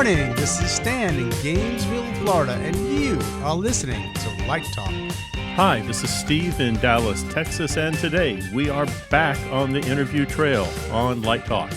morning. This is Stan in Gainesville, Florida, and you are listening to Light Talk. Hi, this is Steve in Dallas, Texas, and today we are back on the interview trail on Light Talk.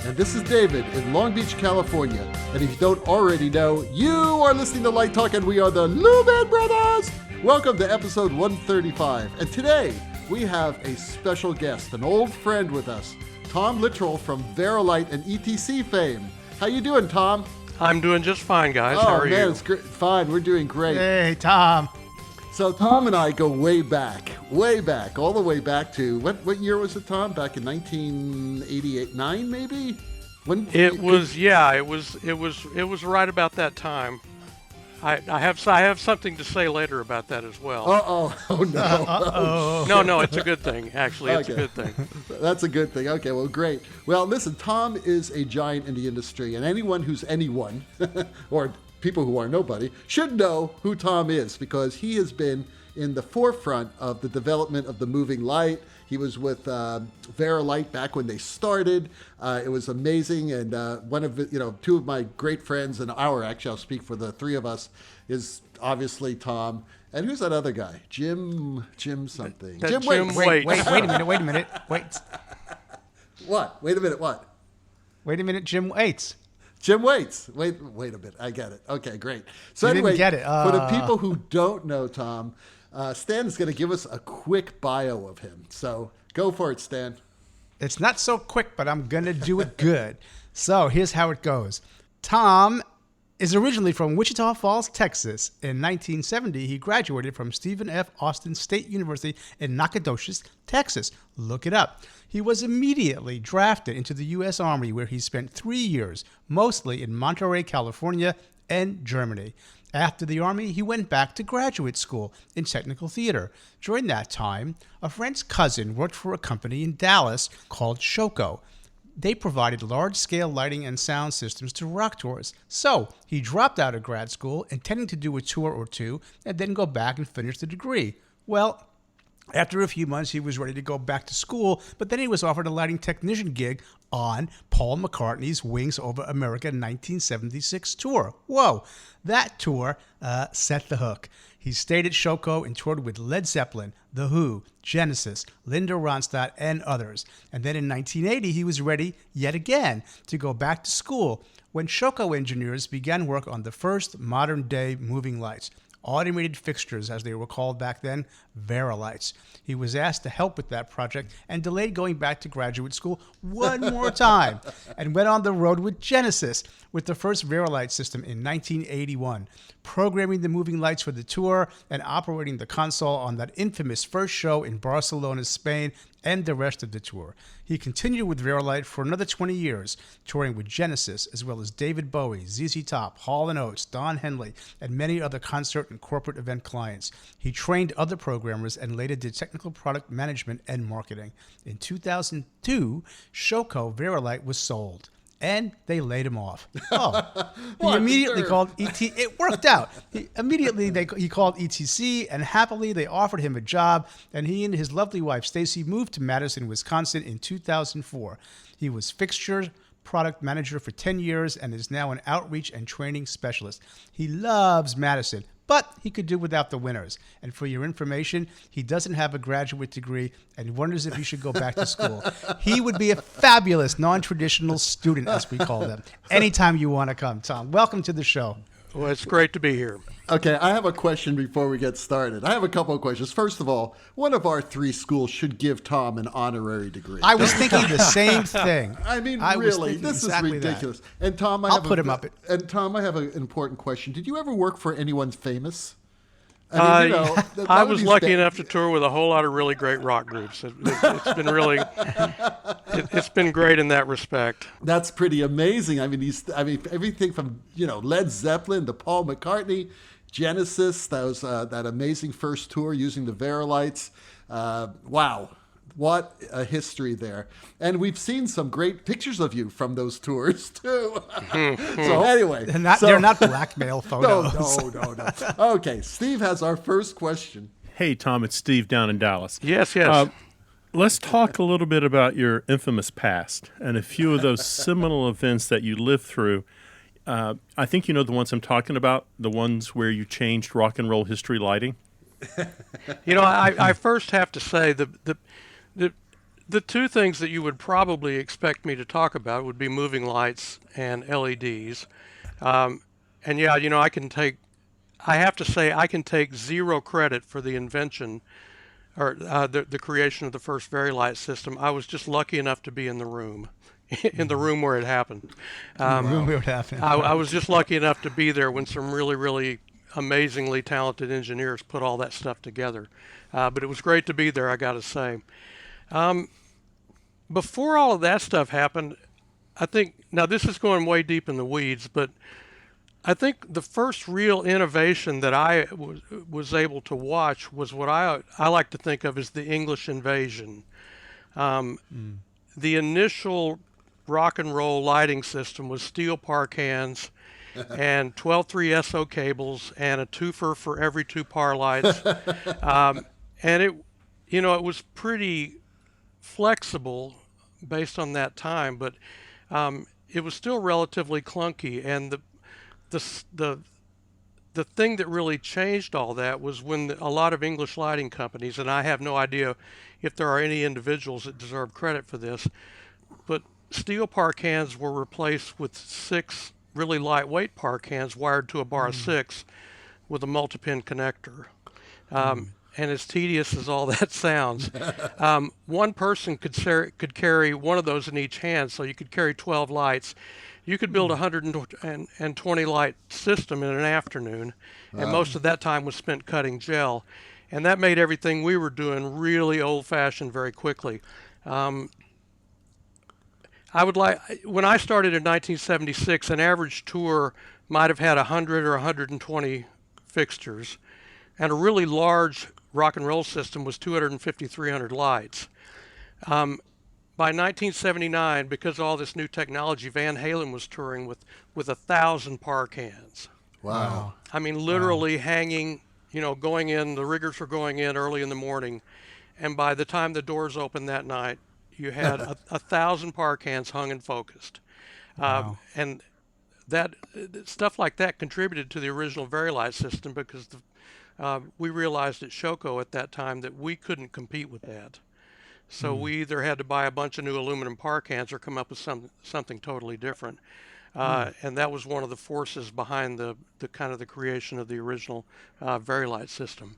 And this is David in Long Beach, California. And if you don't already know, you are listening to Light Talk, and we are the Lumen Brothers. Welcome to episode 135. And today we have a special guest, an old friend with us, Tom Littrell from VariLite and ETC fame. How you doing, Tom? I'm doing just fine, guys. How are you? Oh, man, it's great. Fine. We're doing great. Hey, Tom. So Tom and I go way back, all the way back to, what year was it, Tom? Back in 1988, 9 maybe? It was right about that time. I have something to say later about that as well. Oh no. No, it's a good thing. Actually, it's a good thing. That's a good thing. Okay, well, great. Well, listen, Tom is a giant in the industry, and anyone who's anyone, or people who are nobody, should know who Tom is, because he has been in the forefront of the development of the moving light. He was with VariLite back when they started. It was amazing, and one of two of my great friends, and I'll speak for the three of us, is obviously Tom. And who's that other guy? Jim something. Jim Waits. Waits. Wait a minute. What? Wait a minute. What? Wait a minute, Jim Waits. Jim Waits. Wait a minute. I get it. Okay, great. So You anyway, didn't get it. For the people who don't know Tom, Stan is going to give us a quick bio of him. So go for it, Stan. It's not so quick, but I'm going to do it good. So here's how it goes. Tom is originally from Wichita Falls, Texas. In 1970, he graduated from Stephen F. Austin State University in Nacogdoches, Texas. Look it up. He was immediately drafted into the U.S. Army, where he spent 3 years, mostly in Monterey, California, and Germany. After the Army, he went back to graduate school in technical theater. During that time, a friend's cousin worked for a company in Dallas called Shoko. They provided large-scale lighting and sound systems to rock tours. So he dropped out of grad school, intending to do a tour or two, and then go back and finish the degree. Well, after a few months, he was ready to go back to school, but then he was offered a lighting technician gig on Paul McCartney's Wings Over America 1976 tour. Whoa, that tour set the hook. He stayed at Shoko and toured with Led Zeppelin, The Who, Genesis, Linda Ronstadt, and others. And then in 1980, he was ready yet again to go back to school when Shoko engineers began work on the first modern-day moving lights. Automated fixtures, as they were called back then, VariLites. He was asked to help with that project and delayed going back to graduate school one more time and went on the road with Genesis with the first VariLite system in 1981, programming the moving lights for the tour and operating the console on that infamous first show in Barcelona, Spain, and the rest of the tour. He continued with VariLite for another 20 years, touring with Genesis, as well as David Bowie, ZZ Top, Hall & Oates, Don Henley, and many other concert and corporate event clients. He trained other programmers and later did technical product management and marketing. In 2002, Shoko VariLite was sold. And they laid him off. Oh, he immediately called ET. It worked out. He called ETC, and happily they offered him a job. And he and his lovely wife Stacy moved to Madison, Wisconsin, in 2004. He was fixture product manager for 10 years and is now an outreach and training specialist. He loves Madison, but he could do without the winners. And for your information, he doesn't have a graduate degree and wonders if he should go back to school. He would be a fabulous non-traditional student, as we call them. Anytime you want to come, Tom. Welcome to the show. Well, it's great to be here. Okay, I have a question before we get started. I have a couple of questions. First of all, one of our three schools should give Tom an honorary degree. I was thinking the same thing. I mean, really, this is ridiculous. That. And Tom, I'll put him up. And Tom, I have an important question. Did you ever work for anyone famous? I was lucky enough to tour with a whole lot of really great rock groups. It's been really, it's been great in that respect. That's pretty amazing. I mean, everything from Led Zeppelin to Paul McCartney, Genesis. That was that amazing first tour using the VariLites. Wow. What a history there. And we've seen some great pictures of you from those tours, too. So anyway. They're not blackmail photos. No. Okay, Steve has our first question. Hey, Tom, it's Steve down in Dallas. Yes. Let's talk a little bit about your infamous past and a few of those seminal events that you lived through. I think you know the ones I'm talking about, the ones where you changed rock and roll history lighting. I first have to say the two things that you would probably expect me to talk about would be moving lights and LEDs. And yeah, I have to say I can take zero credit for the invention or the creation of the first VariLite system. I was just lucky enough to be in the room, in the room where it happened. I was just lucky enough to be there when some really, really amazingly talented engineers put all that stuff together. But it was great to be there, I got to say. Before all of that stuff happened, I think, now this is going way deep in the weeds, but I think the first real innovation that I was able to watch was what I like to think of as the English invasion. The initial rock and roll lighting system was steel par cans and 12-3 SO cables and a twofer for every 2 par lights. And it was pretty flexible based on that time, but it was still relatively clunky. And the thing that really changed all that was when a lot of English lighting companies, and I have no idea if there are any individuals that deserve credit for this, but steel par cans were replaced with 6 really lightweight par cans wired to a bar of 6 with a multi-pin connector. And as tedious as all that sounds, one person could carry one of those in each hand, so you could carry 12 lights. You could build a 120 light system in an afternoon, and most of that time was spent cutting gel. And that made everything we were doing really old-fashioned very quickly. When I started in 1976, an average tour might have had 100 or 120 fixtures, and a really large rock and roll system was 250, 300 lights. By 1979, because of all this new technology, Van Halen was touring with 1,000 par cans. Wow. I mean, literally hanging, going in, the riggers were going in early in the morning, and by the time the doors opened that night, you had 1,000 par cans hung and focused. And that stuff like that contributed to the original VariLite system because we realized at Shoko at that time that we couldn't compete with that. So we either had to buy a bunch of new aluminum par cans or come up with something totally different. And that was one of the forces behind the kind of the creation of the original VariLite system.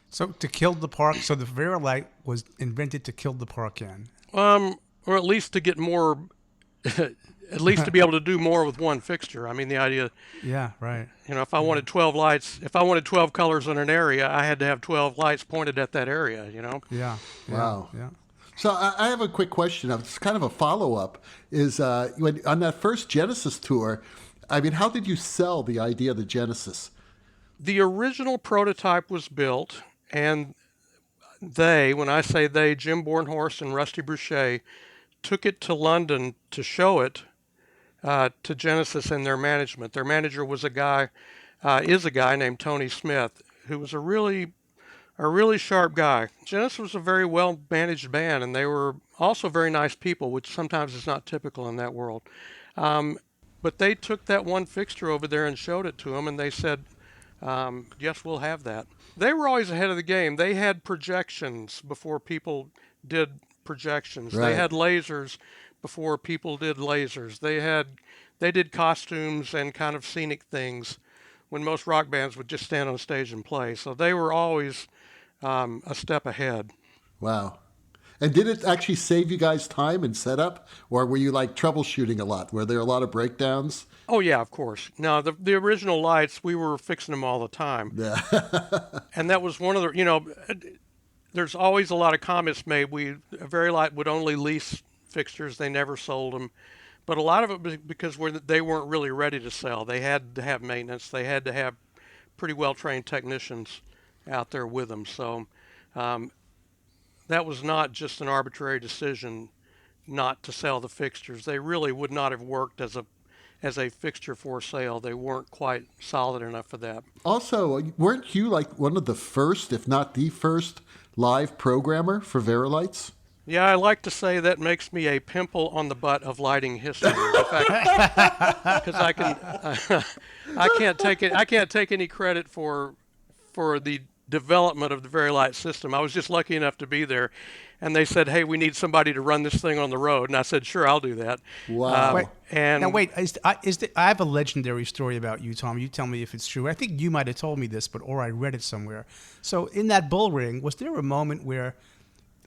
So the VariLite was invented to kill the par can. Or at least to get more, at least to be able to do more with one fixture. I mean, the idea. Yeah, right. If I wanted 12 lights, if I wanted 12 colors in an area, I had to have 12 lights pointed at that area, Yeah. Wow. Yeah. So I have a quick question. It's kind of a follow-up. Is on that first Genesis tour, I mean, how did you sell the idea of the Genesis? The original prototype was built, and when I say they, Jim Bornhorst and Rusty Bruchet, took it to London to show it to Genesis and their management. Their manager was is a guy named Tony Smith, who was a really sharp guy. Genesis was a very well managed band, and they were also very nice people, which sometimes is not typical in that world. But they took that one fixture over there and showed it to them, and they said, yes, we'll have that. They were always ahead of the game. They had projections before people did projections. Right. They had lasers before people did lasers. They did costumes and kind of scenic things when most rock bands would just stand on stage and play. So they were always a step ahead. Wow. And did it actually save you guys time and setup, or were you like troubleshooting a lot? Were there a lot of breakdowns? Oh yeah, of course. No, the original lights, we were fixing them all the time. Yeah. And that was one of the, there's always a lot of comments made. VariLite would only lease fixtures; they never sold them. But a lot of it was because they weren't really ready to sell. They had to have maintenance. They had to have pretty well-trained technicians out there with them. So that was not just an arbitrary decision not to sell the fixtures. They really would not have worked as a fixture for sale. They weren't quite solid enough for that. Also, weren't you like one of the first, if not the first, live programmer for VariLites? Yeah, I like to say that makes me a pimple on the butt of lighting history. In fact, because I can't take it. I can't take any credit for the development of the VariLite system. I was just lucky enough to be there, and they said, "Hey, we need somebody to run this thing on the road," and I said, "Sure, I'll do that." Wow. Wait, And now wait, I have a legendary story about you, Tom. You tell me if it's true. I think you might have told me this, or I read it somewhere. So in that bull ring, was there a moment where,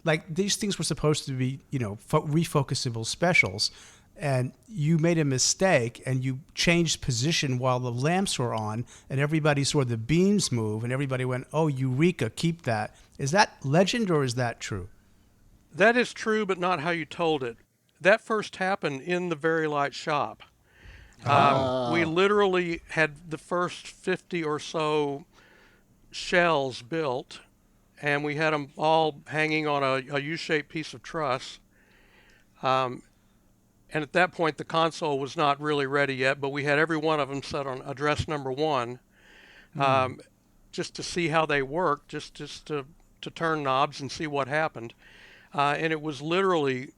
like, these things were supposed to be, refocusable specials, and you made a mistake and you changed position while the lamps were on, and everybody saw the beams move, and everybody went, "Oh, eureka, keep that." Is that legend or is that true? that is true, but not how you told it. That first happened in the VariLite shop. We literally had the first 50 or so shells built, and we had them all hanging on a U-shaped piece of truss. And at that point, the console was not really ready yet, but we had every one of them set on address number 1, just to see how they worked, just to turn knobs and see what happened. And it was literally,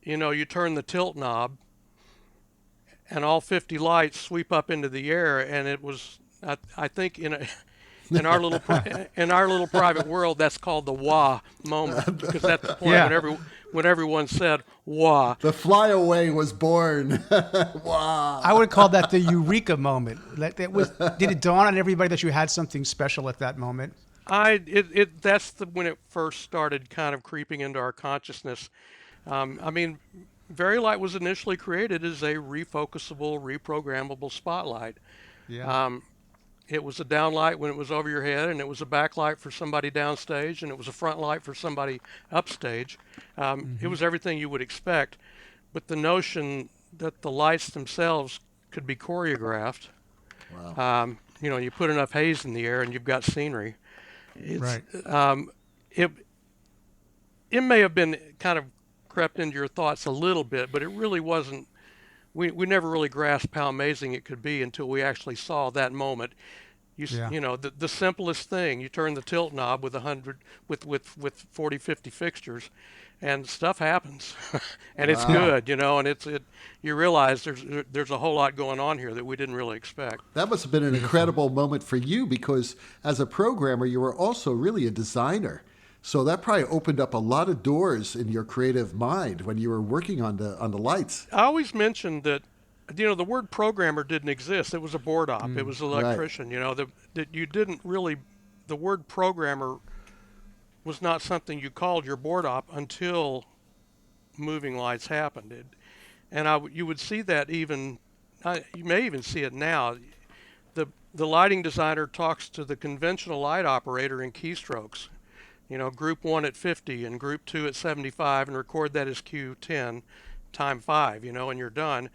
you turn the tilt knob, and all 50 lights sweep up into the air, and it was, I think, in our little private world, that's called the Whah moment, because that's the point when everyone said Whah. The flyaway was born. Wow. I would call that the eureka moment. Did it dawn on everybody that you had something special at that moment? That's when it first started kind of creeping into our consciousness. VariLite was initially created as a refocusable, reprogrammable spotlight. Yeah. It was a downlight when it was over your head, and it was a backlight for somebody downstage, and it was a front light for somebody upstage. It was everything you would expect, but the notion that the lights themselves could be choreographed. Wow. You put enough haze in the air, and you've got scenery. Right. It may have been kind of crept into your thoughts a little bit, but it really wasn't. We never really grasped how amazing it could be until we actually saw that moment. The simplest thing, you turn the tilt knob with 40, 50 fixtures, and stuff happens, and it's good, and you realize there's a whole lot going on here that we didn't really expect. That must have been an incredible moment for you, because as a programmer, you were also really a designer. So that probably opened up a lot of doors in your creative mind when you were working on the lights. I always mentioned that, the word programmer didn't exist. It was a board op. It was an electrician. Right. That you didn't really. The word programmer was not something you called your board op until moving lights happened. You would see that even. You may even see it now. The lighting designer talks to the conventional light operator in keystrokes. Group 1 at 50 and group 2 at 75, and record that as Q10 time 5, and you're done.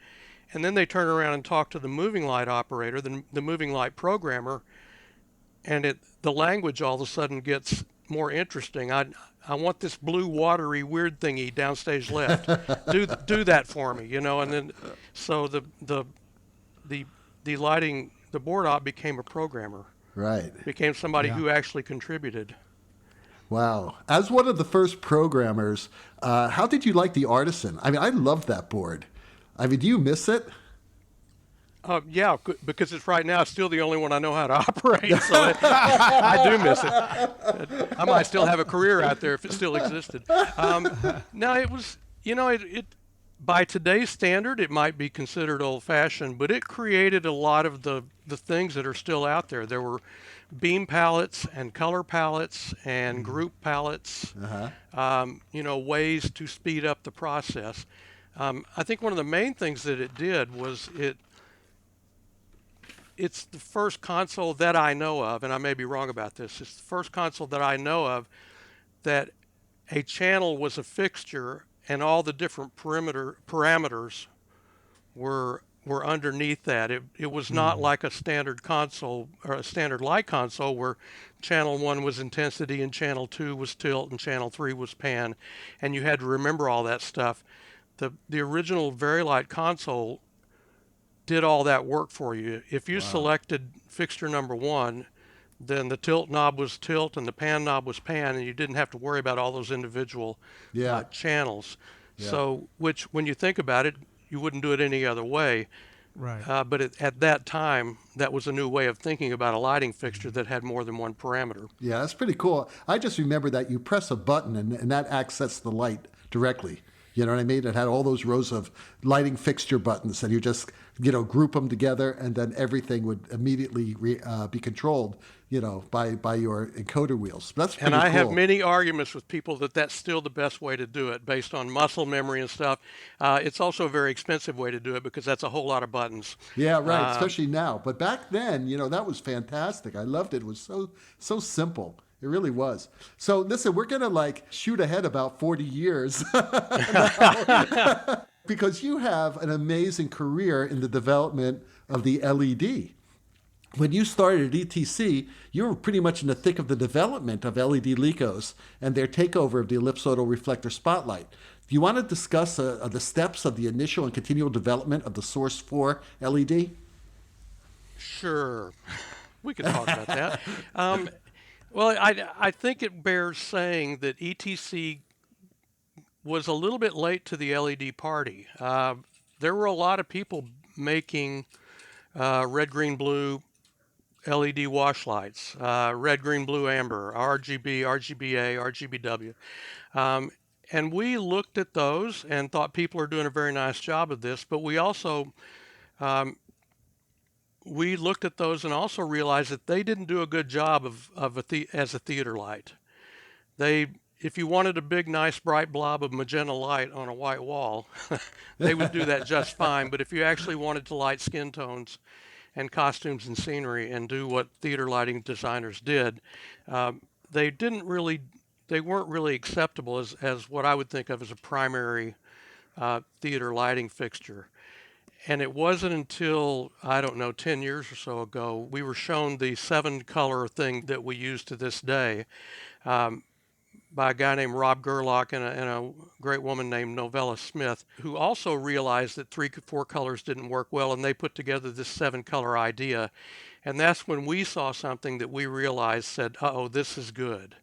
And then they turn around and talk to the moving light operator, the moving light programmer, and the language all of a sudden gets more interesting. I want this blue watery weird thingy downstage left. do that for me, and then so the lighting, the board op became a programmer. Right. Became somebody who actually contributed. Wow. As one of the first programmers, how did you like the Artisan? I loved that board. Do you miss it? Yeah, because it's right now still the only one I know how to operate, so I do miss it. I might still have a career out there if it still existed. No, it was, it by today's standard, it might be considered old-fashioned, but it created a lot of the things that are still out there. There were beam palettes and color palettes and group palettes, ways to speed up the process. I think one of the main things that it did was it's the first console that I know of, and I may be wrong about this, it's the first console that I know of that a channel was a fixture and all the different parameters were underneath that. It was not like a standard console or a standard light console where channel 1 was intensity and channel 2 was tilt and channel 3 was pan, and you had to remember all that stuff. The original VariLite console did all that work for you. If you selected fixture number 1, then the tilt knob was tilt and the pan knob was pan, and you didn't have to worry about all those individual Yeah. channels. Yeah. So, which, when you think about it, you wouldn't do it any other way. Right. But at that time, that was a new way of thinking about a lighting fixture that had more than one parameter. Yeah, that's pretty cool. I just remember that you press a button and that accesses the light directly. You know what I mean? It had all those rows of lighting fixture buttons, and you just, group them together, and then everything would immediately be controlled, by your encoder wheels. That's pretty And I cool. have many arguments with people that that's still the best way to do it based on muscle memory and stuff. It's also a very expensive way to do it because that's a whole lot of buttons. Yeah, right. Especially now. But back then, that was fantastic. I loved it. It was so simple. It really was. So listen, we're going to shoot ahead about 40 years because you have an amazing career in the development of the LED. When you started at ETC, you were pretty much in the thick of the development of LED Licos and their takeover of the ellipsoidal reflector spotlight. Do you want to discuss the steps of the initial and continual development of the Source 4 LED? Sure. We could talk about that. Well, I think it bears saying that ETC was a little bit late to the LED party. There were a lot of people making red, green, blue LED wash lights, red, green, blue, amber, RGB, RGBA, RGBW. And we looked at those and thought people are doing a very nice job of this, but we also we looked at those and also realized that they didn't do a good job as a theater light. If you wanted a big, nice, bright blob of magenta light on a white wall, they would do that just fine. But if you actually wanted to light skin tones and costumes and scenery and do what theater lighting designers did, they weren't really acceptable as what I would think of as a primary theater lighting fixture. And it wasn't until, 10 years or so ago, we were shown the 7-color thing that we use to this day by a guy named Rob Gerlach and a great woman named Novella Smith, who also realized that 3-4 colors didn't work well, and they put together this 7-color idea. And that's when we saw something that we realized said, uh-oh, this is good.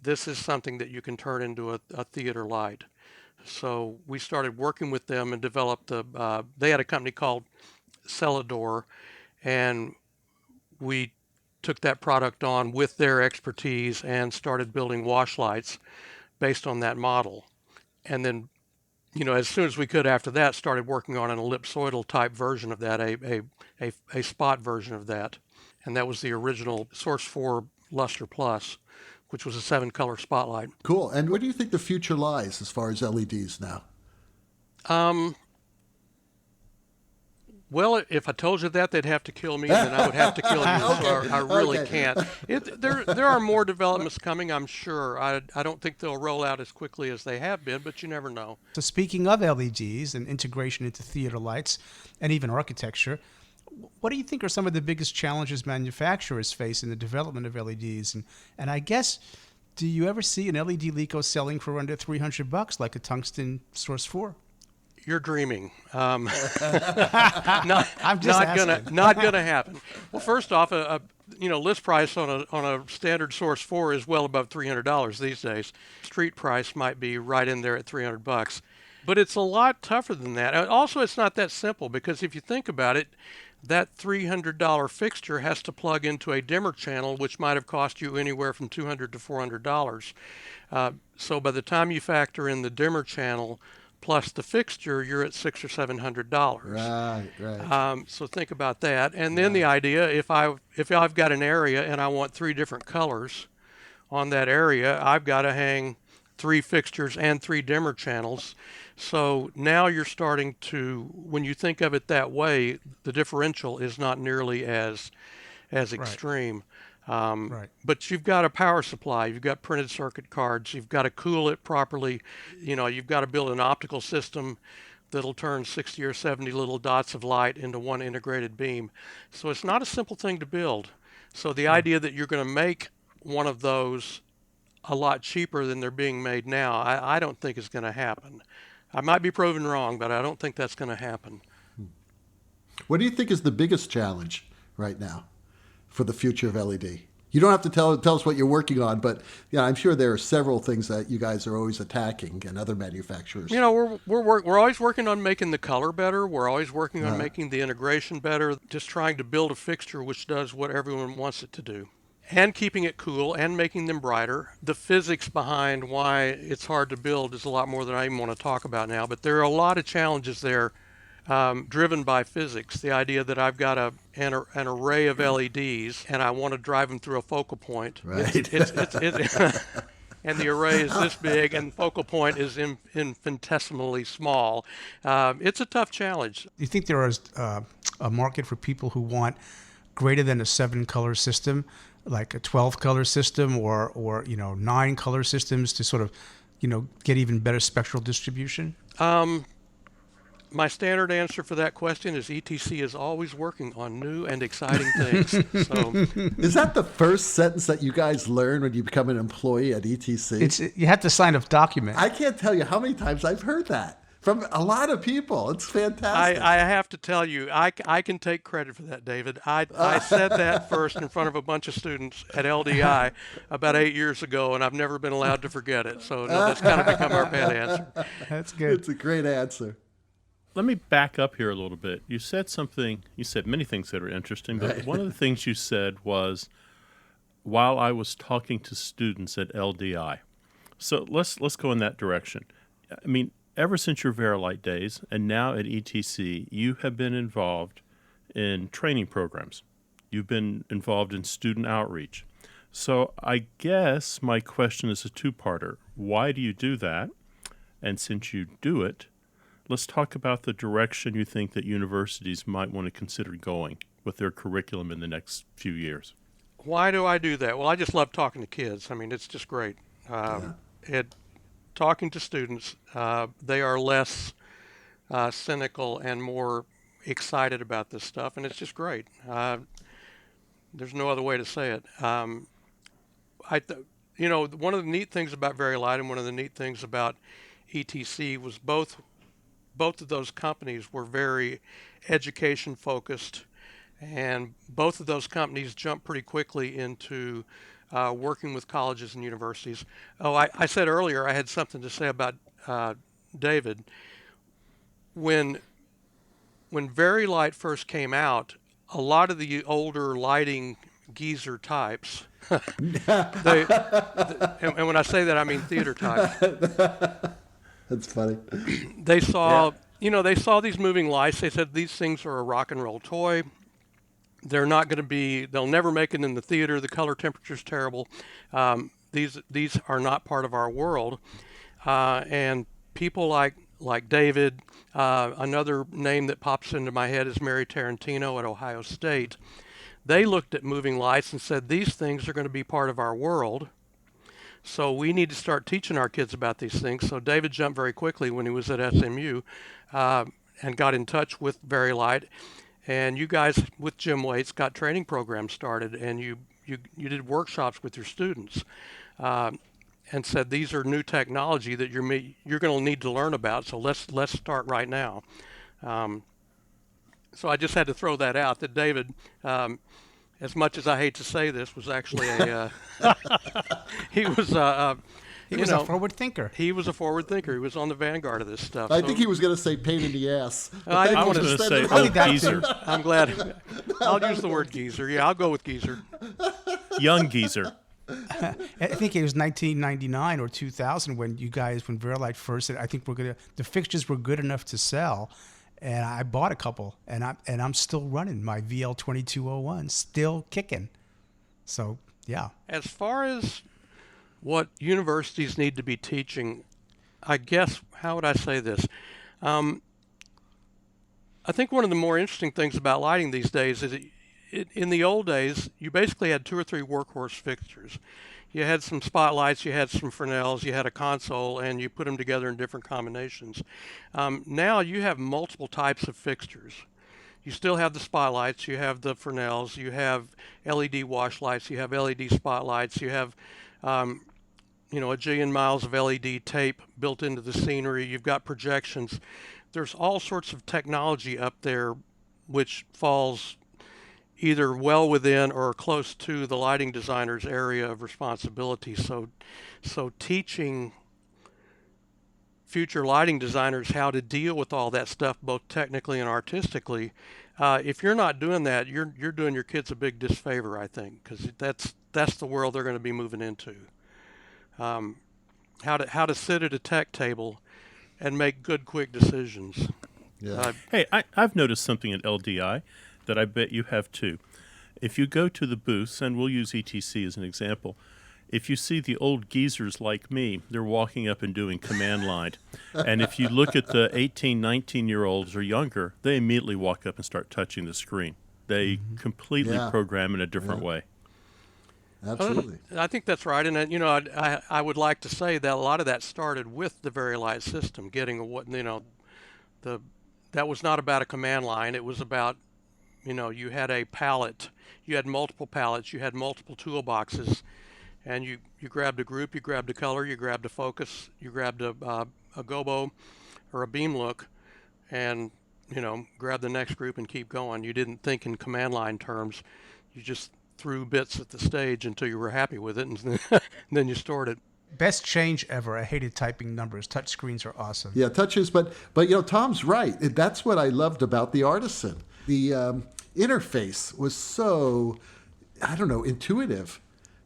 This is something that you can turn into a theater light. So we started working with them and developed they had a company called Celador, and we took that product on with their expertise and started building wash lights based on that model. And then, as soon as we could after that, started working on an ellipsoidal type version of that, a spot version of that. And that was the original Source 4 Luster Plus, which was a 7-color spotlight. Cool. And where do you think the future lies as far as LEDs now? Well, if I told you that, they'd have to kill me, and then I would have to kill you. Okay. So I really can't. There are more developments coming, I'm sure. I don't think they'll roll out as quickly as they have been, but you never know. So speaking of LEDs and integration into theater lights and even architecture, what do you think are some of the biggest challenges manufacturers face in the development of LEDs? And I guess, do you ever see an LED Lico selling for under $300 like a tungsten Source 4? You're dreaming. I'm just asking. Not gonna happen. Well, first off, list price on a standard Source 4 is well above $300 these days. Street price might be right in there at $300, but it's a lot tougher than that. Also, it's not that simple because if you think about it, that $300 fixture has to plug into a dimmer channel, which might have cost you anywhere from $200 to $400. So by the time you factor in the dimmer channel plus the fixture, you're at $600 or $700. Right. So think about that. And then the idea, if I've got an area and I want 3 different colors on that area, I've got to hang 3 fixtures and 3 dimmer channels. So now you're starting to, when you think of it that way, the differential is not nearly as extreme. Right. But you've got a power supply, you've got printed circuit cards, you've got to cool it properly. You've got to build an optical system that'll turn 60 or 70 little dots of light into one integrated beam. So it's not a simple thing to build. So the idea that you're going to make one of those a lot cheaper than they're being made now, I don't think is going to happen. I might be proven wrong, but I don't think that's going to happen. What do you think is the biggest challenge right now for the future of LED? You don't have to tell us what you're working on, but I'm sure there are several things that you guys are always attacking, and other manufacturers. We're always working on making the color better. We're always working on making the integration better. Just trying to build a fixture which does what everyone wants it to do, and keeping it cool and making them brighter. The physics behind why it's hard to build is a lot more than I even want to talk about now. But there are a lot of challenges there. Driven by physics, the idea that I've got an array of LEDs and I want to drive them through a focal point. Right. And the array is this big and the focal point is infinitesimally small. It's a tough challenge. Do you think there is a market for people who want greater than a 7-color system, like a 12-color system or 9-color systems to sort of, get even better spectral distribution? My standard answer for that question is ETC is always working on new and exciting things. So, is that the first sentence that you guys learn when you become an employee at ETC? You have to sign a document. I can't tell you how many times I've heard that from a lot of people. It's fantastic. I have to tell you, I can take credit for that, David. I said that first in front of a bunch of students at LDI about 8 years ago, and I've never been allowed to forget it. So that's kind of become our pet answer. That's good. It's a great answer. Let me back up here a little bit. You said many things that are interesting, but one of the things you said was, while I was talking to students at LDI. So let's go in that direction. I mean, ever since your VariLite days and now at ETC, you have been involved in training programs. You've been involved in student outreach. So I guess my question is a two-parter. Why do you do that? And since you do it, let's talk about the direction you think that universities might want to consider going with their curriculum in the next few years. Why do I do that? Well, I just love talking to kids. I mean, it's just great. Talking to students, they are less cynical and more excited about this stuff, and it's just great. There's no other way to say it. One of the neat things about VariLite and one of the neat things about ETC was both of those companies were very education focused, and both of those companies jumped pretty quickly into working with colleges and universities. Oh, I said earlier I had something to say about David. When VariLite first came out, a lot of the older lighting geezer types, and when I say that I mean theater types. That's funny. They saw these moving lights. They said these things are a rock and roll toy. They'll never make it in the theater. The color temperature's terrible. These are not part of our world. And people like David, another name that pops into my head is Mary Tarantino at Ohio State. They looked at moving lights and said, these things are going to be part of our world. So we need to start teaching our kids about these things. So David jumped very quickly when he was at SMU and got in touch with VariLite. And you guys with Jim Waits got training programs started, and you did workshops with your students and said these are new technology that you're going to need to learn about. So let's start right now. So I just had to throw that out that David. As much as I hate to say this, was actually he was a forward thinker. He was a forward thinker. He was on the vanguard of this stuff. I think he was going to say pain in the ass. I was going to say geezer. I'm glad. I'll use the word geezer. Yeah, I'll go with geezer. Young geezer. I think it was 1999 or 2000 when VariLite first said, I think the fixtures were good enough to sell. And I bought a couple, and I'm still running my VL2201, still kicking. So, yeah. As far as what universities need to be teaching, I guess, how would I say this? I think one of the more interesting things about lighting these days is in the old days, you basically had 2 or 3 workhorse fixtures. You had some spotlights, you had some Fresnels, you had a console, and you put them together in different combinations. Now you have multiple types of fixtures. You still have the spotlights, you have the Fresnels, you have LED wash lights, you have LED spotlights, you have a jillion miles of LED tape built into the scenery, you've got projections. There's all sorts of technology up there which falls either well within or close to the lighting designer's area of responsibility. So teaching future lighting designers how to deal with all that stuff, both technically and artistically. If you're not doing that, you're doing your kids a big disfavor, I think, because that's the world they're going to be moving into. How to sit at a tech table and make good, quick decisions. Yeah. Hey, I've noticed something at LDI that I bet you have too. If you go to the booths, and we'll use ETC as an example, if you see the old geezers like me, they're walking up and doing command line. And if you look at the 18, 19-year-olds or younger, they immediately walk up and start touching the screen. They completely program in a different way. Absolutely. I think that's right, and I would like to say that a lot of that started with the VariLite system, getting that was not about a command line. It was about, you had a palette, you had multiple palettes, you had multiple toolboxes, and you grabbed a group, you grabbed a color, you grabbed a focus, you grabbed a gobo or a beam look, and grab the next group and keep going. You didn't think in command line terms. You just threw bits at the stage until you were happy with it, and then you stored it. Best change ever. I hated typing numbers. Touch screens are awesome. Yeah, touches, but Tom's right. That's what I loved about the Artisan. The interface was so, I don't know, intuitive.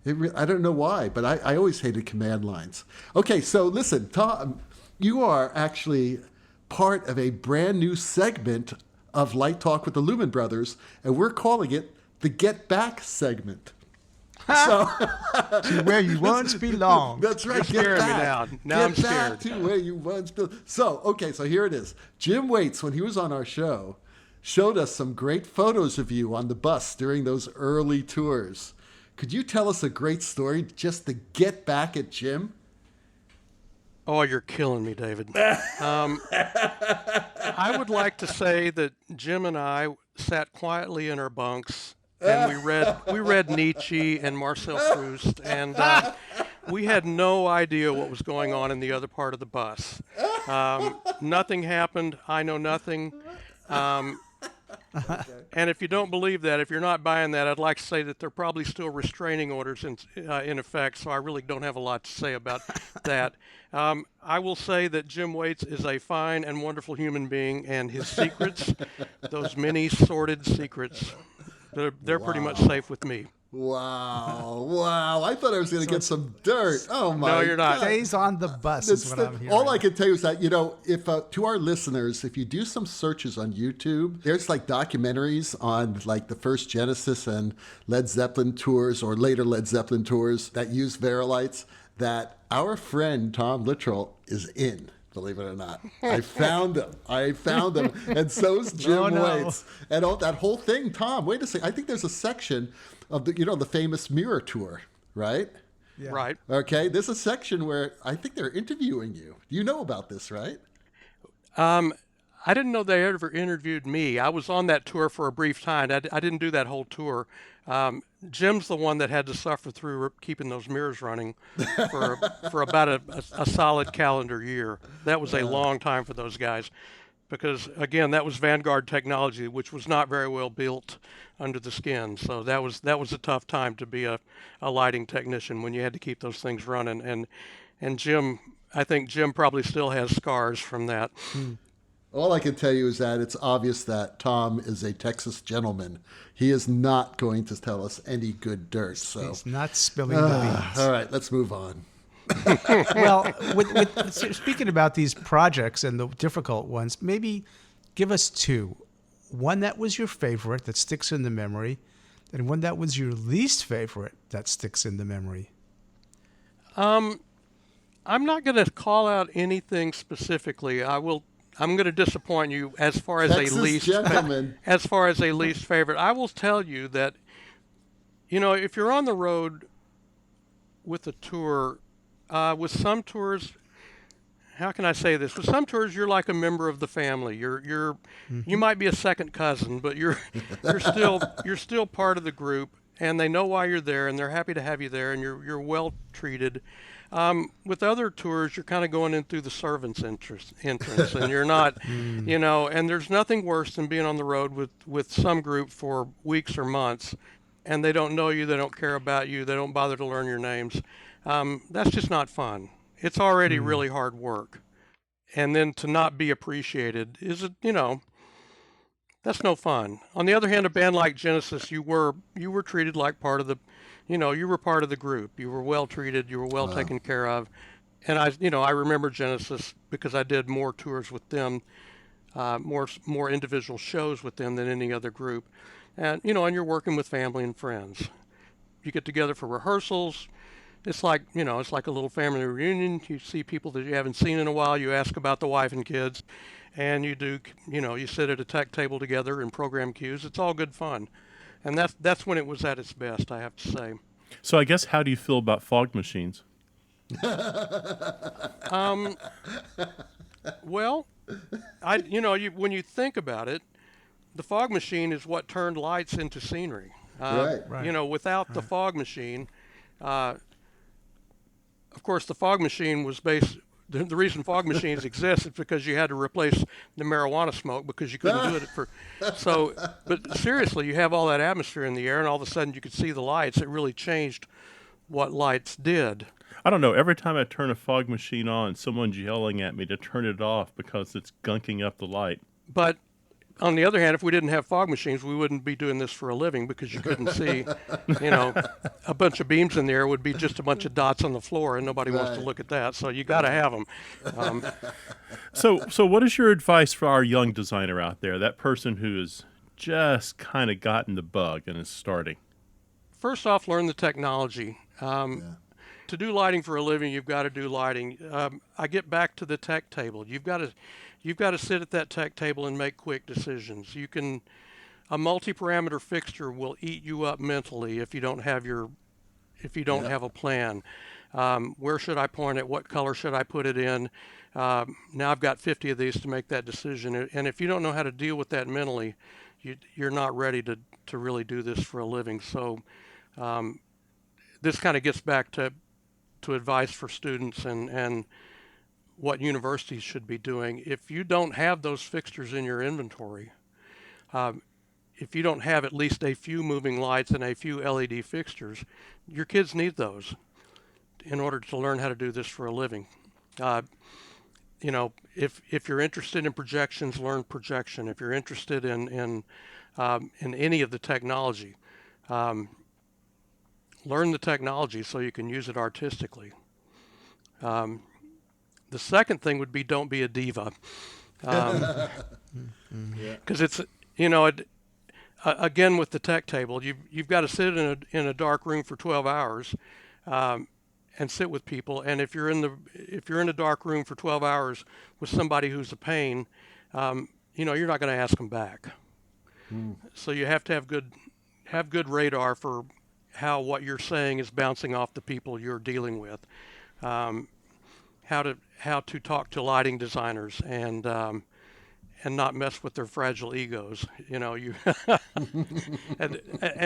I don't know why, but I always hated command lines. Okay, so listen, Tom, you are actually part of a brand new segment of Light Talk with the Lumen Brothers, and we're calling it the Get Back segment. So, to where you once belonged. That's right. You're scaring me now. Now I'm Get scared. back to where you once belonged. So here it is. Jim Waits, when he was on our show, showed us some great photos of you on the bus during those early tours. Could you tell us a great story just to get back at Jim? Oh, you're killing me, David. I would like to say that Jim and I sat quietly in our bunks and we read Nietzsche and Marcel Proust, and we had no idea what was going on in the other part of the bus. Nothing happened. I know nothing. And if you don't believe that, if you're not buying that, I'd like to say that there are probably still restraining orders in effect, so I really don't have a lot to say about that. I will say that Jim Waits is a fine and wonderful human being, and his secrets, those many sordid secrets, they're pretty much safe with me. Wow. I thought I was going to get some dirt. Oh, my God. No, you're not. Stays on the bus is what I'm hearing. All I can tell you is that, if to our listeners, if you do some searches on YouTube, there's like documentaries on like the first Genesis and Led Zeppelin tours or later Led Zeppelin tours that use VariLites that our friend Tom Littrell is in. Believe it or not, I found him, and so's Jim Waits, and that whole thing. Tom, wait a second. I think there's a section of the famous Mirror Tour, right? Yeah. Right. Okay, there's a section where I think they're interviewing you. You know about this, right? I didn't know they ever interviewed me. I was on that tour for a brief time. I didn't do that whole tour. Jim's the one that had to suffer through keeping those mirrors running for about a solid calendar year. That was a long time for those guys because, again, that was Vanguard technology, which was not very well built under the skin. So that was a tough time to be a lighting technician when you had to keep those things running. And Jim, I think Jim probably still has scars from that. All I can tell you is that it's obvious that Tom is a Texas gentleman. He is not going to tell us any good dirt. So he's not spilling the beans. All right, let's move on. Well, speaking about these projects and the difficult ones, maybe give us two. One that was your favorite that sticks in the memory, and one that was your least favorite that sticks in the memory. I'm not going to call out anything specifically. I'm going to disappoint you as far as Texas a least favorite. I will tell you that, if you're on the road with a tour, with some tours, how can I say this? With some tours, you're like a member of the family. You might be a second cousin, but you're still part of the group, and they know why you're there, and they're happy to have you there, and you're well treated. With other tours, you're kind of going in through the servants' entrance, and you're not, and there's nothing worse than being on the road with some group for weeks or months, and they don't know you, they don't care about you, they don't bother to learn your names. That's just not fun. It's already really hard work. And then to not be appreciated that's no fun. On the other hand, a band like Genesis, you were treated like part of the, you were part of the group. You were well treated. You were well taken care of. And I remember Genesis because I did more tours with them, more individual shows with them than any other group. And and you're working with family and friends. You get together for rehearsals. It's like a little family reunion. You see people that you haven't seen in a while. You ask about the wife and kids. And you do, you sit at a tech table together and program cues. It's all good fun. And that's when it was at its best, I have to say. So I guess, how do you feel about fog machines? Well, when you think about it, the fog machine is what turned lights into scenery. Right. Without the fog machine, of course, the fog machine was based. The reason fog machines exist is because you had to replace the marijuana smoke because you couldn't do it but seriously, you have all that atmosphere in the air and all of a sudden you could see the lights. It really changed what lights did. I don't know. Every time I turn a fog machine on, someone's yelling at me to turn it off because it's gunking up the light. But on the other hand, if we didn't have fog machines, we wouldn't be doing this for a living because you couldn't see, a bunch of beams in the air would be just a bunch of dots on the floor, and nobody wants to look at that. So you got to have them. So what is your advice for our young designer out there, that person who has just kind of gotten the bug and is starting? First off, learn the technology. To do lighting for a living, you've got to do lighting. I get back to the tech table. You've got to sit at that tech table and make quick decisions. A multi-parameter fixture will eat you up mentally if you don't have have a plan. Where should I point it? What color should I put it in? Now I've got 50 of these to make that decision. And if you don't know how to deal with that mentally, you're not ready to really do this for a living. So this kind of gets back to advice for students and what universities should be doing. If you don't have those fixtures in your inventory, if you don't have at least a few moving lights and a few LED fixtures, your kids need those in order to learn how to do this for a living. If you're interested in projections, learn projection. If you're interested in any of the technology, learn the technology so you can use it artistically. The second thing would be don't be a diva. Because it's, again, with the tech table, you've got to sit in a dark room for 12 hours and sit with people. And if you're in a dark room for 12 hours with somebody who's a pain, you're not going to ask them back. So you have to have good radar for how what you're saying is bouncing off the people you're dealing with. How to talk to lighting designers and not mess with their fragile egos. And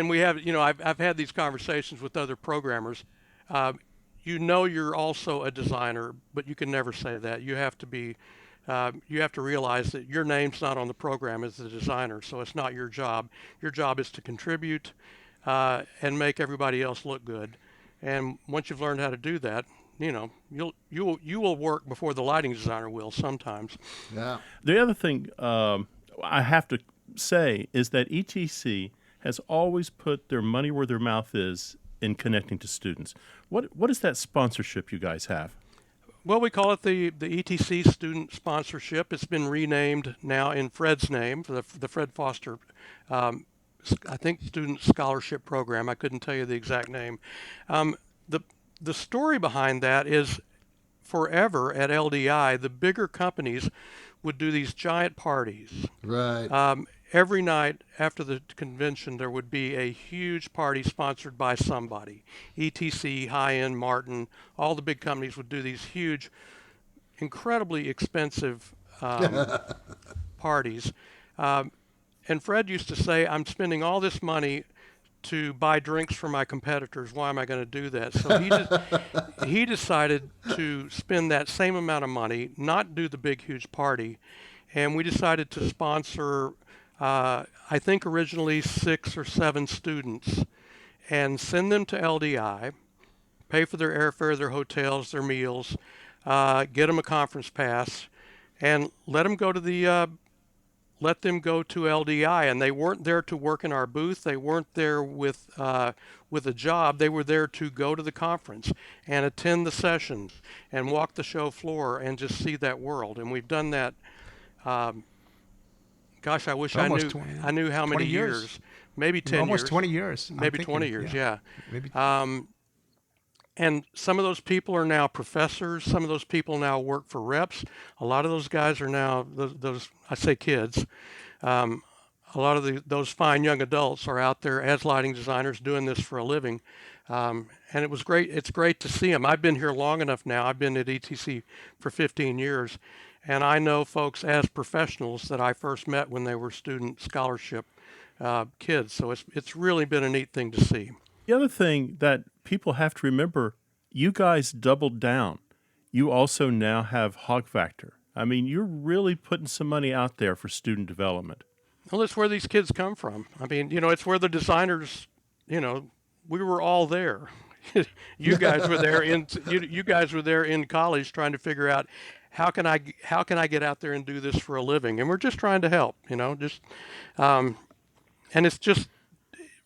we have, I've had these conversations with other programmers. You're also a designer, but you can never say that. You have to realize that your name's not on the program as the designer, so it's not your job. Your job is to contribute and make everybody else look good. And once you've learned how to do that, you will work before the lighting designer will sometimes. Yeah. The other thing I have to say is that ETC has always put their money where their mouth is in connecting to students. What is that sponsorship you guys have? Well, we call it the ETC Student Sponsorship. It's been renamed now in Fred's name, for the Fred Foster, I think, Student Scholarship Program. I couldn't tell you the exact name. The story behind that is, forever at LDI, the bigger companies would do these giant parties. Right. Every night after the convention, there would be a huge party sponsored by somebody. ETC, High-End, Martin, all the big companies would do these huge, incredibly expensive parties. And Fred used to say, I'm spending all this money to buy drinks for my competitors. Why am I going to do that? So he decided to spend that same amount of money, not do the big, huge party. And we decided to sponsor, I think originally 6 or 7 students, and send them to LDI, pay for their airfare, their hotels, their meals, get them a conference pass, and let them go to LDI. And they weren't there to work in our booth. They weren't there with a job. They were there to go to the conference and attend the sessions and walk the show floor and just see that world. And we've done that. Gosh, I wish I knew how many years. Maybe 10 years. Almost 20 years. Maybe 20 years, yeah. Maybe. And some of those people are now professors. Some of those people now work for reps. A lot of those guys are now, those I say kids, a lot of those fine young adults are out there as lighting designers doing this for a living. And it was great. It's great to see them. I've been here long enough now. I've been at ETC for 15 years. And I know folks as professionals that I first met when they were student scholarship kids. So it's really been a neat thing to see. The other thing that people have to remember, you guys doubled down. You also now have Hog Factor. I mean, you're really putting some money out there for student development. Well, it's where these kids come from. I mean, it's where the designers, we were all there. You guys were there in college trying to figure out how can I get out there and do this for a living? And we're just trying to help, and it's just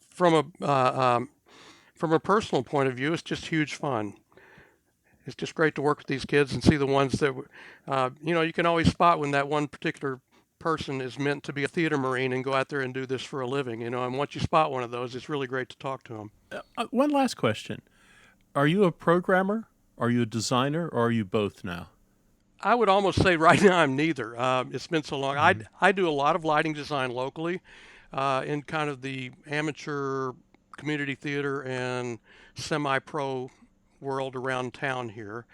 from a personal point of view, it's just huge fun. It's just great to work with these kids and see the ones that, you can always spot when that one particular person is meant to be a theater marine and go out there and do this for a living, and once you spot one of those, it's really great to talk to them. One last question. Are you a programmer? Are you a designer? Or are you both now? I would almost say right now I'm neither. It's been so long. I do a lot of lighting design locally in kind of the amateur community theater and semi-pro world around town here.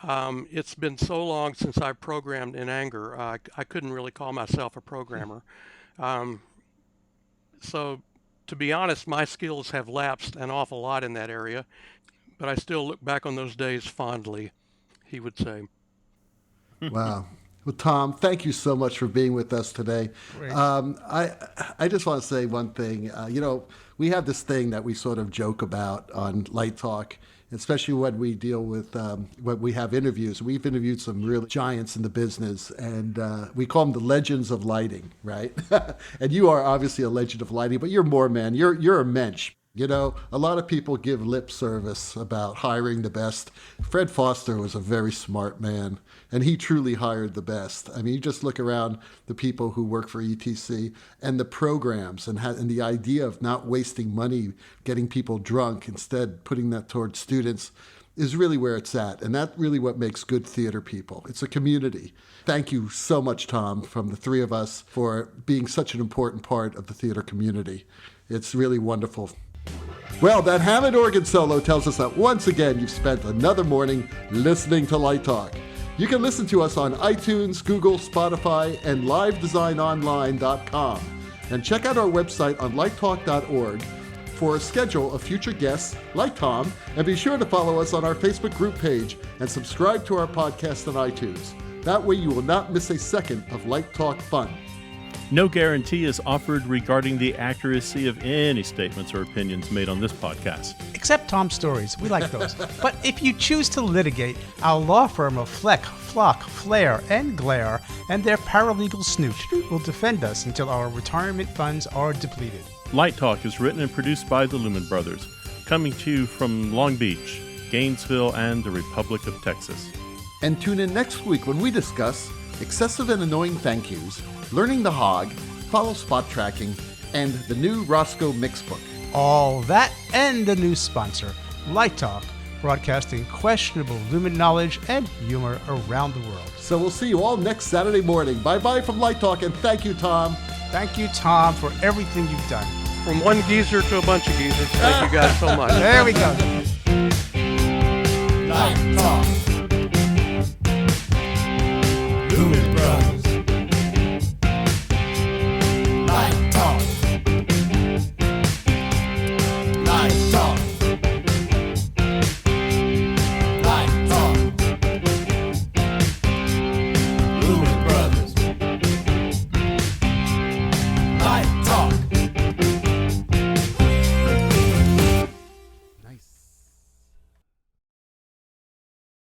It's been so long since I've programmed in anger. I couldn't really call myself a programmer. So to be honest, my skills have lapsed an awful lot in that area, but I still look back on those days fondly, he would say. Wow. Well, Tom, thank you so much for being with us today. I just want to say one thing. We have this thing that we sort of joke about on Light Talk, especially when we deal with, when we have interviews. We've interviewed some real giants in the business, and we call them the legends of lighting, right? And you are obviously a legend of lighting, but you're more, man. You're a mensch. A lot of people give lip service about hiring the best. Fred Foster was a very smart man, and he truly hired the best. I mean, you just look around the people who work for ETC and the programs and the idea of not wasting money getting people drunk, instead putting that towards students, is really where it's at. And that's really what makes good theater people. It's a community. Thank you so much, Tom, from the three of us, for being such an important part of the theater community. It's really wonderful. Well, that Hammond organ solo tells us that once again you've spent another morning listening to Light Talk. You can listen to us on iTunes, Google, Spotify, and livedesignonline.com. And check out our website on lighttalk.org for a schedule of future guests like Tom, and be sure to follow us on our Facebook group page and subscribe to our podcast on iTunes. That way you will not miss a second of Light Talk fun. No guarantee is offered regarding the accuracy of any statements or opinions made on this podcast. Except Tom's stories. We like those. But if you choose to litigate, our law firm of Fleck, Flock, Flair, and Glare and their paralegal snooch will defend us until our retirement funds are depleted. Light Talk is written and produced by the Lumen Brothers, coming to you from Long Beach, Gainesville, and the Republic of Texas. And tune in next week when we discuss excessive and annoying thank yous, learning the hog, follow spot tracking, and the new Roscoe Mixbook. All that and a new sponsor, Light Talk, broadcasting questionable Lumen knowledge and humor around the world. So we'll see you all next Saturday morning. Bye-bye from Light Talk, and thank you, Tom. Thank you, Tom, for everything you've done. From one geezer to a bunch of geezers. Thank you guys so much. There we go. Light Talk.